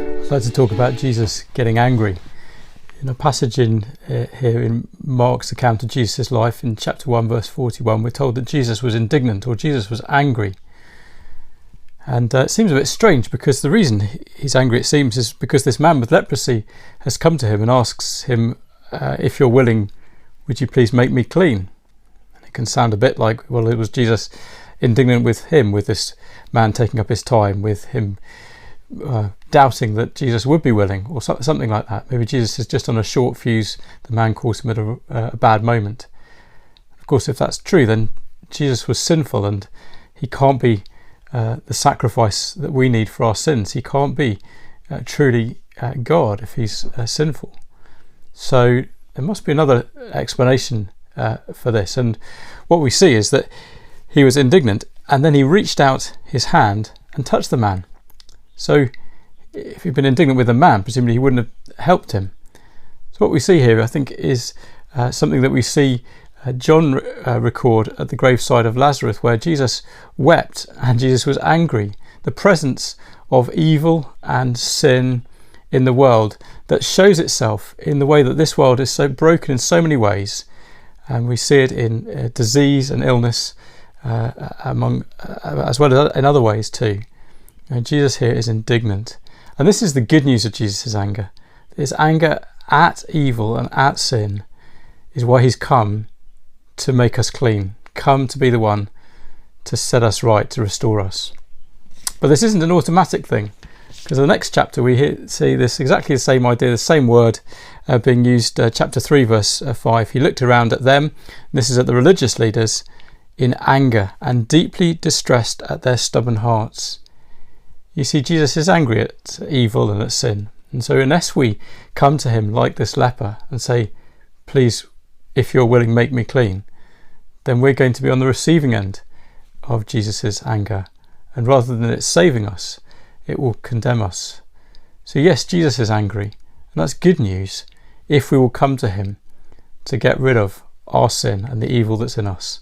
I'd like to talk about Jesus getting angry. In a passage here in Mark's account of Jesus' life, in chapter 1 verse 41, we're told that Jesus was indignant, or Jesus was angry. And it seems a bit strange, because the reason he's angry, it seems, is because this man with leprosy has come to him and asks him, if you're willing, would you please make me clean? And it can sound a bit like, well, it was Jesus indignant with him, with this man taking up his time, with him doubting that Jesus would be willing, or something like that. Maybe Jesus is just on a short fuse. The man calls him at a bad moment. Of course, if that's true, then Jesus was sinful, and he can't be the sacrifice that we need for our sins. He can't be truly God if he's sinful. So there must be another explanation for this. And what we see is that he was indignant, and then he reached out his hand and touched the man. So if he'd been indignant with a man, presumably he wouldn't have helped him. So what we see here, I think, is something that we see John record at the graveside of Lazarus, where Jesus wept and Jesus was angry. The presence of evil and sin in the world that shows itself in the way that this world is so broken in so many ways. And we see it in disease and illness, as well as in other ways too. And Jesus here is indignant. And this is the good news of Jesus' anger. His anger at evil and at sin is why he's come to make us clean, come to be the one to set us right, to restore us. But this isn't an automatic thing, because in the next chapter we see this exactly the same idea, the same word being used, chapter 3 verse 5. He looked around at them, this is at the religious leaders, in anger and deeply distressed at their stubborn hearts. You see, Jesus is angry at evil and at sin. And so unless we come to him like this leper and say, please, if you're willing, make me clean, then we're going to be on the receiving end of Jesus' anger. And rather than it saving us, it will condemn us. So yes, Jesus is angry. And that's good news if we will come to him to get rid of our sin and the evil that's in us.